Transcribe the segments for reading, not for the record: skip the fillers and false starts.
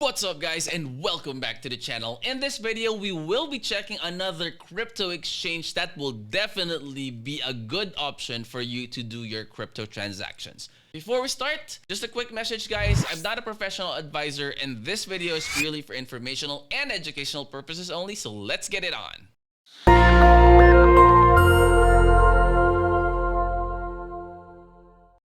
What's up guys, and welcome back to the channel. In this video, we will be checking another crypto exchange that will definitely be a good option for you to do your crypto transactions. Before we start, just a quick message guys, I'm not a professional advisor and this video is purely for informational and educational purposes only, so let's get it on.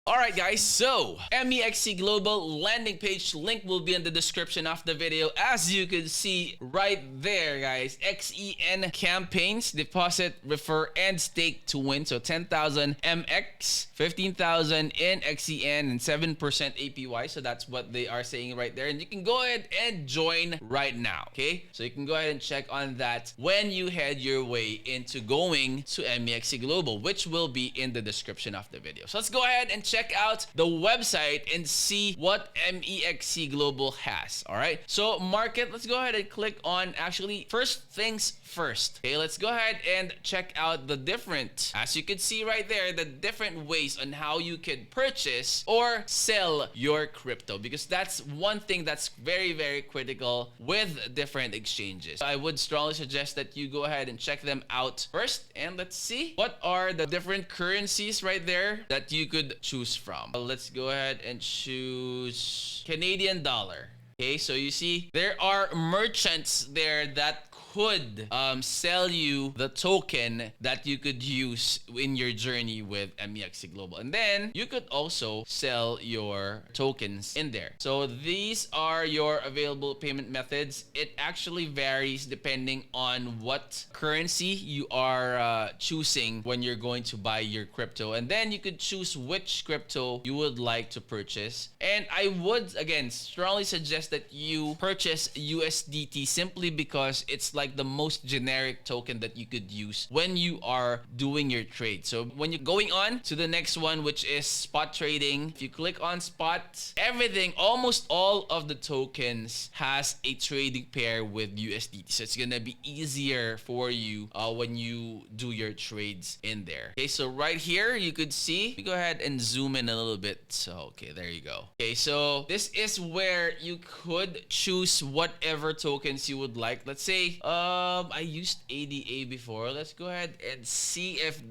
Alright guys, so MEXC Global landing page link will be in the description of the video. As you can see right there guys, XEN campaigns, deposit, refer, and stake to win. So 10,000 MX, 15,000 in XEN, and 7% APY. So that's what they are saying right there. And you can go ahead and join right now, okay? So you can go ahead and check on that when you head your way into going to MEXC Global, which will be in the description of the video. So let's go ahead and check out the website and see what MEXC Global has. All right, so market, let's go ahead and click on, actually first things first, okay, let's go ahead and check out the different, as you can see right there, the different ways on how you can purchase or sell your crypto, because that's one thing that's very critical with different exchanges. I would strongly suggest that you go ahead and check them out first, and let's see what are the different currencies right there that you could choose from. Let's go ahead and choose Canadian dollar. Okay, so you see there are merchants there that could sell you the token that you could use in your journey with MEXC Global, and then you could also sell your tokens in there. So these are your available payment methods. It actually varies depending on what currency you are choosing when you're going to buy your crypto, and then you could choose which crypto you would like to purchase. And I would again strongly suggest that you purchase USDT simply because it's like the most generic token that you could use when you are doing your trade. So when you're going on to the next one, which is spot trading, if you click on spot, everything, almost all of the tokens has a trading pair with USDT. So it's gonna be easier for you when you do your trades in there. Okay, so right here you could see, go ahead and zoom in a little bit. So okay, there you go. Okay, so this is where you could choose whatever tokens you would like. Let's say I used ADA before. Let's go ahead and see if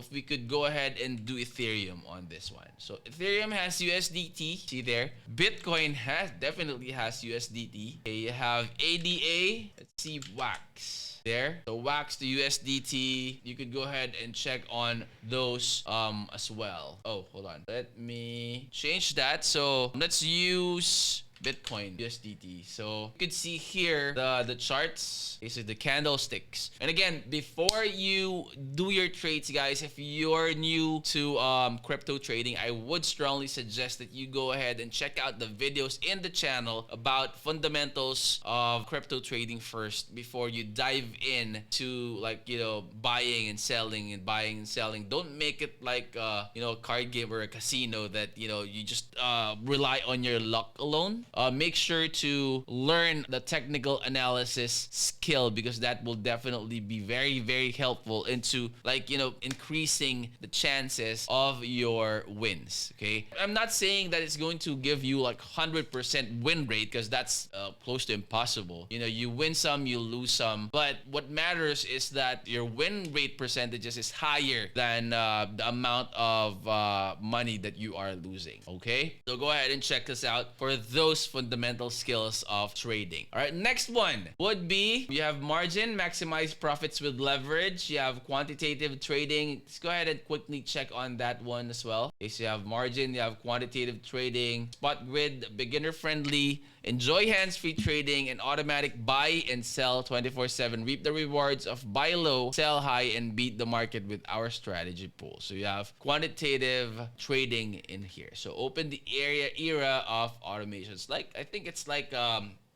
we could go ahead and do Ethereum on this one. So Ethereum has USDT, see there. Bitcoin definitely has USDT. Okay, you have ADA. Let's see Wax there. So Wax to USDT. You could go ahead and check on those as well. Oh, hold on. Let me change that. So let's use Bitcoin USDT. So you could see here the charts. These are the candlesticks. And again, before you do your trades, guys, if you're new to crypto trading, I would strongly suggest that you go ahead and check out the videos in the channel about fundamentals of crypto trading first before you dive in to, like, you know, buying and selling and buying and selling. Don't make it like you know, a card game or a casino that, you know, you just rely on your luck alone. Make sure to learn the technical analysis skill, because that will definitely be very helpful into, like, you know, increasing the chances of your wins. Okay, I'm not saying that it's going to give you like 100% win rate, because that's close to impossible. You know, you win some, you lose some, but what matters is that your win rate percentages is higher than the amount of money that you are losing. Okay, so go ahead and check this out for those fundamental skills of trading. All right, next one would be, you have margin, maximize profits with leverage. You have quantitative trading. Let's go ahead and quickly check on that one as well. Okay, so you have margin, you have quantitative trading, spot grid, beginner friendly, enjoy hands-free trading, and automatic buy and sell 24/7. Reap the rewards of buy low, sell high, and beat the market with our strategy pool. So you have quantitative trading in here. So open the era of automations. Like, I think it's like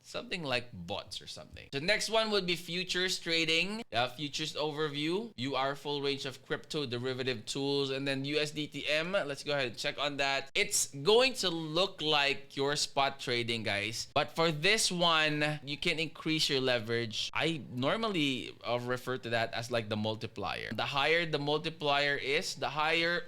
something like bots or something. The next one would be futures trading. Futures overview. You are full range of crypto derivative tools, and then USDTM. Let's go ahead and check on that. It's going to look like your spot trading, guys. But for this one, you can increase your leverage. I normally refer to that as like the multiplier. The higher the multiplier is, the higher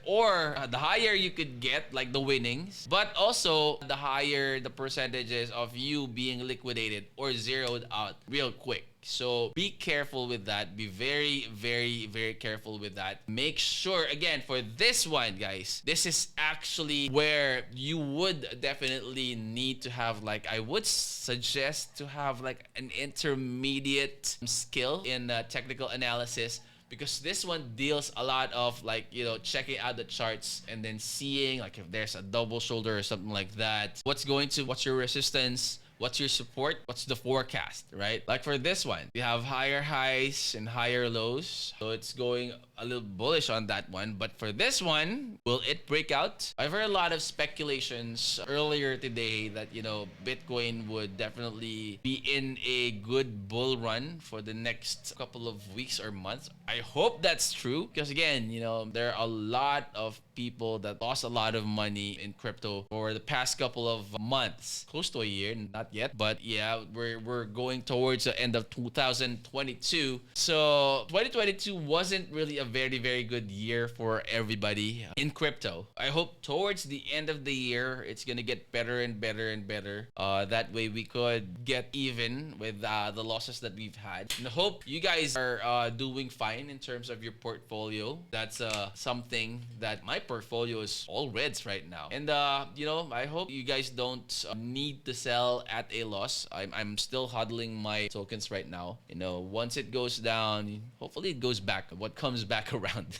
you could get like the winnings, but also the higher the percentages of you being liquidated or zeroed out real quick. So be careful with that. Be very, very, very careful with that. Make sure, again, for this one, guys, this is actually where you would definitely need to have, like, I would suggest to have like an intermediate skill in technical analysis, because this one deals a lot of like, you know, checking out the charts and then seeing like if there's a double shoulder or something like that. What's your resistance? What's your support? What's the forecast, right? Like for this one, we have higher highs and higher lows. So it's going a little bullish on that one. But for this one, will it break out? I've heard a lot of speculations earlier today that, you know, Bitcoin would definitely be in a good bull run for the next couple of weeks or months. I hope that's true, because again, you know, there are a lot of people that lost a lot of money in crypto for the past couple of months, close to a year, not yet, but yeah, we're going towards the end of 2022. So 2022 wasn't really a very, very good year for everybody in crypto. I hope towards the end of the year it's gonna get better and better and better. That way we could get even with the losses that we've had. And I hope you guys are doing fine in terms of your portfolio. That's something that my portfolio is all reds right now. And you know, I hope you guys don't need to sell at a loss. I'm still hodling my tokens right now. You know, once it goes down, hopefully it goes back. What comes back around?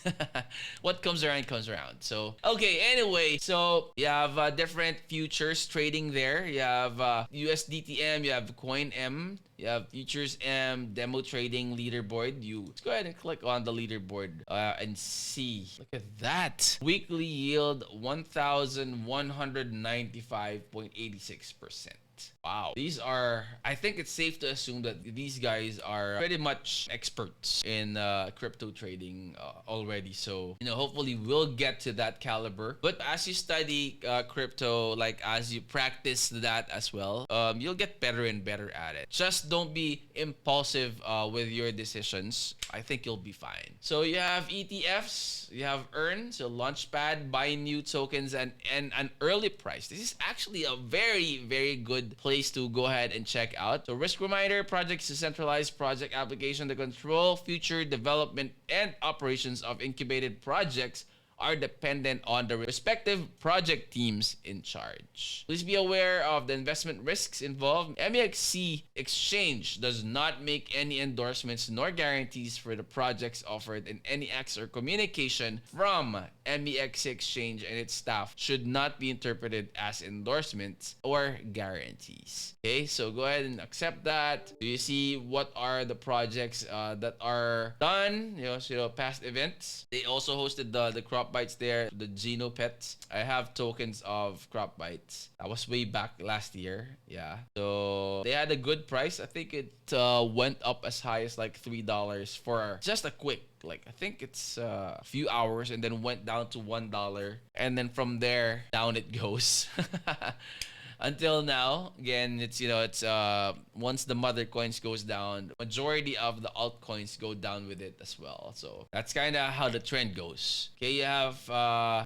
What comes around comes around. So okay, anyway, so you have different futures trading there. You have USDTM, you have Coin M, you have Futures M, demo trading leaderboard. Let's go ahead and click on the leaderboard and see. Look at that. Weekly yield 1,195.86%. Wow. These are, I think it's safe to assume that these guys are pretty much experts in crypto trading already. So, you know, hopefully we'll get to that caliber. But as you study crypto, like as you practice that as well, you'll get better and better at it. Just don't be impulsive with your decisions. I think you'll be fine. So you have ETFs, you have Earn, so Launchpad, buy new tokens, and an early price. This is actually a very, very good place to go ahead and check out. So Risk Reminder, projects to centralized project application to control future development and operations of incubated projects are dependent on the respective project teams in charge. Please be aware of the investment risks involved. MEXC Exchange does not make any endorsements nor guarantees for the projects offered, and any acts or communication from MEXC Exchange and its staff should not be interpreted as endorsements or guarantees. Okay, so go ahead and accept that. Do you see what are the projects that are done? You know, past events. They also hosted the crop bites there, the Geno pets. I have tokens of crop bites. That was way back last year. Yeah. So they had a good price. I think it went up as high as like $3 for just a quick, like I think it's a few hours, and then went down to $1, and then from there down it goes. Until now, again, it's, you know, it's once the mother coins goes down, majority of the altcoins go down with it as well. So that's kind of how the trend goes. Okay, you have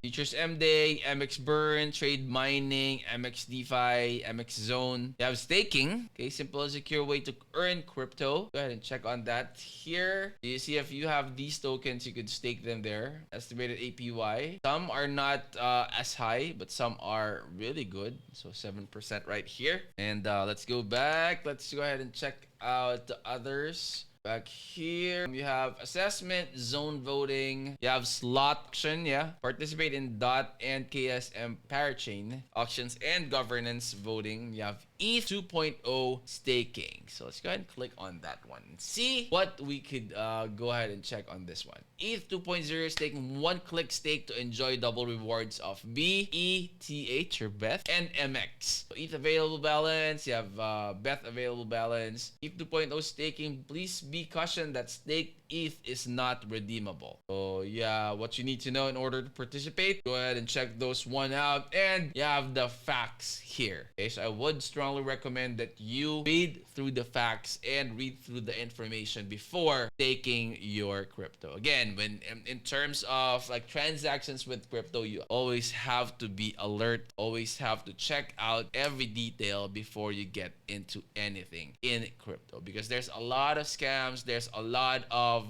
Futures M Day, MX Burn, Trade Mining, MX DeFi, MX Zone. You have staking. Okay, simple and secure way to earn crypto. Go ahead and check on that here. You see if you have these tokens, you could stake them there. Estimated APY. Some are not as high, but some are really good. So 7% right here. And let's go back. Let's go ahead and check out the others. Back here, you have assessment, zone voting, you have slot auction, yeah. Participate in DOT and KSM parachain auctions and governance voting. You have ETH 2.0 staking. So let's go ahead and click on that one and see what we could go ahead and check on this one. ETH 2.0 staking, one-click stake to enjoy double rewards of BETH or BETH and MX. So ETH available balance, you have BETH available balance. ETH 2.0 staking, please be cautioned that staked ETH is not redeemable. So yeah, what you need to know in order to participate, go ahead and check those one out, and you have the facts here. Okay, so I would strongly recommend that you read through the facts and read through the information before taking your crypto. Again, when in terms of like transactions with crypto, you always have to be alert, always have to check out every detail before you get into anything in crypto, because there's a lot of scams, there's a lot of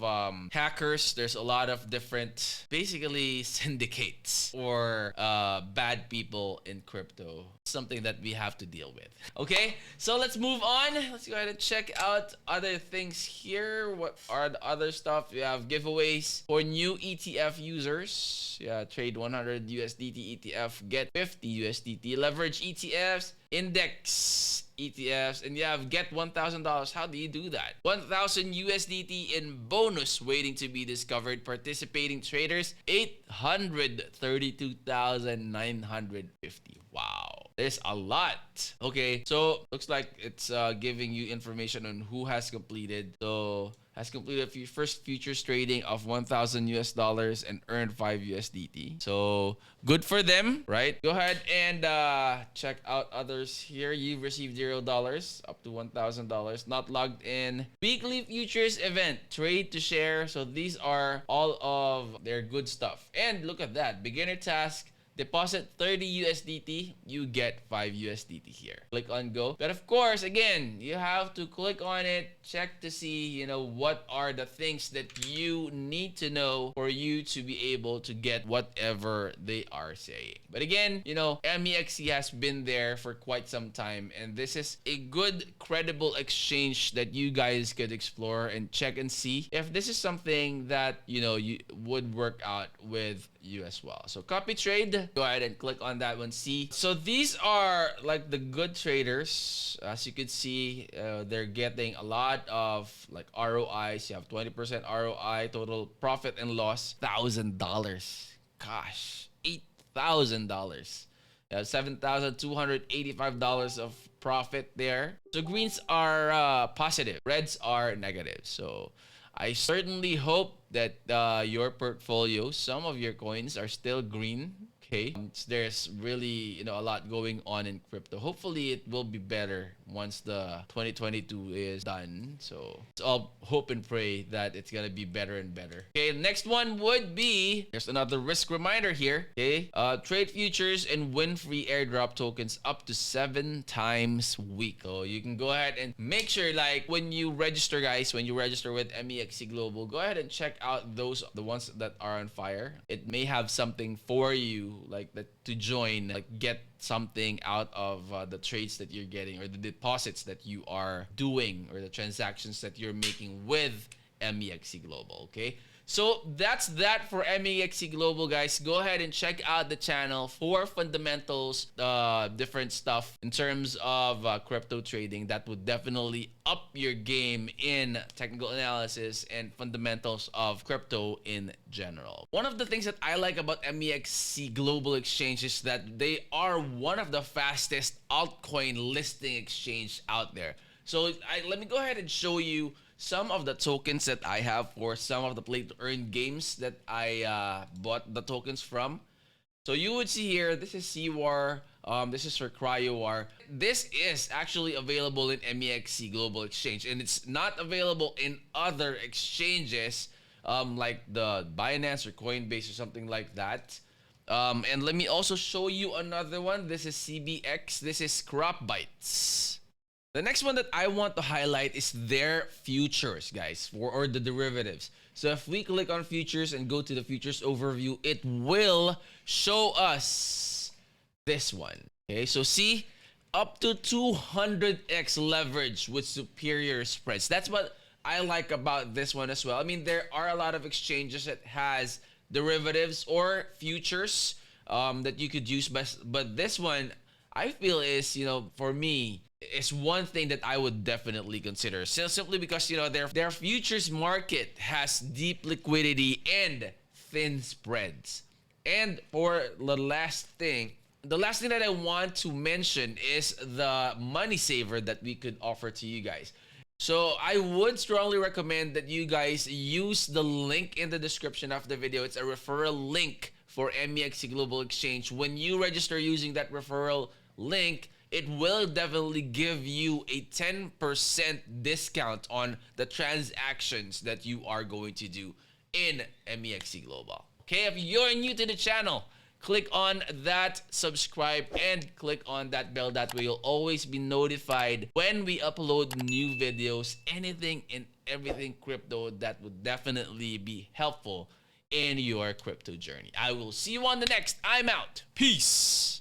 hackers, there's a lot of different basically syndicates or bad people in crypto. Something that we have to deal with. Okay, so let's move on. Let's go ahead and check out other things here. What are the other stuff? We have giveaways for new ETF users. Yeah, trade 100 USDT ETF, get 50 USDT. Leverage ETFs, index ETFs, and you have get $1,000. How do you do that? 1,000 USDT in bonus waiting to be discovered. Participating traders, 832,950. Wow. There's a lot. Okay, so looks like it's giving you information on who has completed. So has completed first futures trading of $1,000 and earned 5 USDT. So good for them, right? Go ahead and check out others here. You've received $0 up to $1,000. Not logged in. Weekly futures event, trade to share. So these are all of their good stuff. And look at that, beginner task. Deposit 30 USDT, you get 5 USDT here. Click on go. But of course, again, you have to click on it, check to see, you know, what are the things that you need to know for you to be able to get whatever they are saying. But again, you know, MEXC has been there for quite some time, and this is a good, credible exchange that you guys could explore and check and see if this is something that, you know, you would work out with you as well. So copy trade, go ahead and click on that one. See, so these are like the good traders. As you can see, they're getting a lot of like ROIs. You have 20% ROI, total profit and loss $1,000. Gosh, $8,000. You have $7,285 of profit there. So greens are positive, reds are negative. So I certainly hope that your portfolio, some of your coins are still green. Okay, there's really, you know, a lot going on in crypto. Hopefully it will be better once the 2022 is done. So let's all hope and pray that it's gonna be better and better. Okay, next one would be, there's another risk reminder here. Okay, trade futures and win free airdrop tokens up to 7 times a week. So you can go ahead and make sure, like when you register, guys, when you register with MEXC Global, go ahead and check out the ones that are on fire. It may have something for you, like that, to join, like get something out of the trades that you're getting, or the deposits that you are doing, or the transactions that you're making with MEXC Global. Okay, so that's that for MEXC Global, guys. Go ahead and check out the channel for fundamentals, different stuff in terms of crypto trading that would definitely up your game in technical analysis and fundamentals of crypto in general. One of the things that I like about MEXC Global Exchange is that they are one of the fastest altcoin listing exchange out there. So let me go ahead and show you some of the tokens that I have for some of the play to earn games that I bought the tokens from. So you would see here, this is CWAR, this is for CryoWar. This is actually available in MEXC Global Exchange, and it's not available in other exchanges like the Binance or Coinbase or something like that. And let me also show you another one. This is CBX. This is Crop Bites. The next one that I want to highlight is their futures, guys, or the derivatives. So if we click on futures and go to the futures overview, it will show us this one. Okay, so see, up to 200x leverage with superior spreads. That's what I like about this one as well. I mean, there are a lot of exchanges that has derivatives or futures that you could use, but this one I feel is, you know, for me, is one thing that I would definitely consider. Simply because, you know, their futures market has deep liquidity and thin spreads. And for the last thing that I want to mention is the money saver that we could offer to you guys. So I would strongly recommend that you guys use the link in the description of the video. It's a referral link for MEXC Global Exchange. When you register using that referral link, it will definitely give you a 10% discount on the transactions that you are going to do in MEXC Global. Okay, if you're new to the channel, click on that subscribe and click on that bell. That way you'll always be notified when we upload new videos, anything and everything crypto that would definitely be helpful in your crypto journey. I will see you on the next. I'm out. Peace.